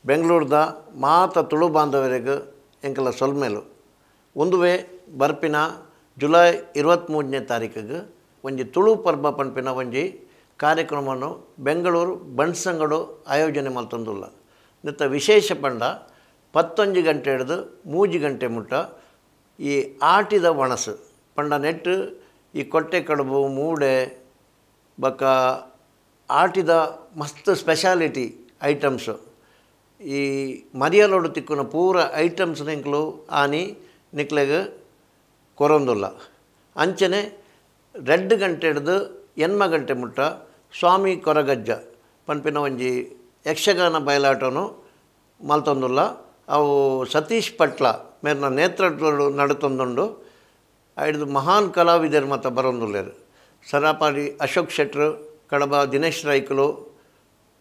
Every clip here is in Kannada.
ಬೆಂಗಳೂರದ ಮಾತ ತುಳು ಬಾಂಧವರಿಗೆ ಎಂಕಲ ಸೊಲ್ಮೇಲು ಒಂದು ವೇ ಬರ್ಪಿನ ಜುಲೈ 23ನೇ ತಾರೀಕಿಗೆ ಒಂಜಿ ತುಳು ಪರ್ಬ ಪನ್ಪಿನ ಒಂಜಿ ಕಾರ್ಯಕ್ರಮವನ್ನು ಬೆಂಗಳೂರು ಬಣ್ಸಂಗಡು ಆಯೋಜನೆ ಮಲ್ತೊಂದುಲ್ಲ ನಿತ್ತ ವಿಶೇಷ ಪಂಡ 11 ಗಂಟೆ ಹಿಡಿದು 3 ಗಂಟೆ ಮುಟ್ಟ ಈ ಆಟಿದ ವಣಸು ಪಂಡ ನೆಟ್ಟು ಈ ಕೊಟ್ಟೆ ಕಡುಬು ಮೂಡೆ ಬಕ ಆಟಿದ ಮಸ್ತ್ ಸ್ಪೆಷಾಲಿಟಿ ಐಟಮ್ಸು ಈ ಮರಿಯಲೋಡು ತಿಕ್ಕುನ ಪೂರ ಐಟಮ್ಸ್ ನಿಂಕಲು ಆನಿ ನಿಕ್ಲೆಗೆ ಕೊರೊಂದುಲ್ಲ ಅಂಚನೆ 2 ಗಂಟೆ ಹಿಡಿದು 8 ಗಂಟೆ ಮುಟ್ಟ ಸ್ವಾಮಿ ಕೊರಗಜ್ಜ ಪನ್ಪಿನ ಒಂಜಿ ಯಕ್ಷಗಾನ ಬಯಲಾಟನು ಮಲ್ತೊಂದುಲ್ಲ ಅವು ಸತೀಶ್ ಪಟ್ಲ ಮೇರ್ನ ನೇತೃತ್ವಡು ನಡುತ್ತೊಂದುಂಡು ಐದು ಮಹಾನ್ ಕಲಾವಿದರು ಮತ್ತು ಬರೊಂದುಲ್ಲೇರು ಸರಾಪಾಡಿ ಅಶೋಕ್ ಶೆಟ್ರು ಕಡಬ ದಿನೇಶ್ ರೈಕಲು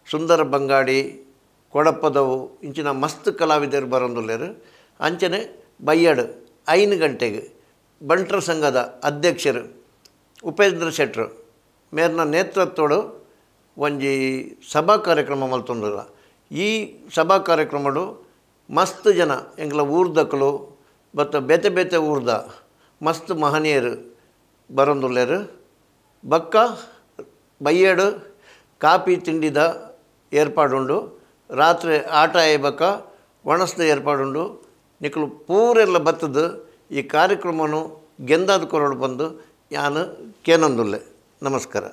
ಸುಂದರ ಬಂಗಾಡಿ ಕೊಡಪ್ಪದವು ಇಂಚಿನ ಮಸ್ತ್ ಕಲಾವಿದರು ಬರೊಂದುಲ್ಲೇರು ಅಂಚನೆ ಬಯ್ಯಡು 5 ಗಂಟೆಗೆ ಬಂಟ್ರ ಸಂಘದ ಅಧ್ಯಕ್ಷರು ಉಪೇಂದ್ರ ಶೆಟ್ರು ಮೇರ್ನ ನೇತೃತ್ವಡು ಒಂಜಿ ಸಭಾ ಕಾರ್ಯಕ್ರಮ ಮಲ್ತೊಂದುಲ್ಲ ಈ ಸಭಾ ಕಾರ್ಯಕ್ರಮಡು ಮಸ್ತ್ ಜನ ಎಂಗ್ಲ ಊರ್ದಕ್ಕಲು ಮತ್ತು ಬೇತೆ ಬೇತೆ ಊರ್ದ ಮಸ್ತ್ ಮಹನೀಯರು ಬರೊಂದುಲ್ಲೇರು ಬಕ್ಕ ಬಯ್ಯಡು ಕಾಪಿ ತಿಂಡಿದ ಏರ್ಪಾಡುಂಡು ರಾತ್ರಿ ಆಟ ಆಯ್ಬಕ್ಕ ಒಣಸ್ದ ಏರ್ಪಾಡುಂಡು ನಿಕ್ಕಲು ಪೂರೆಲ್ಲ ಬತ್ತದು ಈ ಕಾರ್ಯಕ್ರಮವನ್ನು ಗೆಂದಾದ ಕೊರಡು ಬಂದು ಯಾನು ಕೇನೊಂದುಲ್ಲೆ ನಮಸ್ಕಾರ.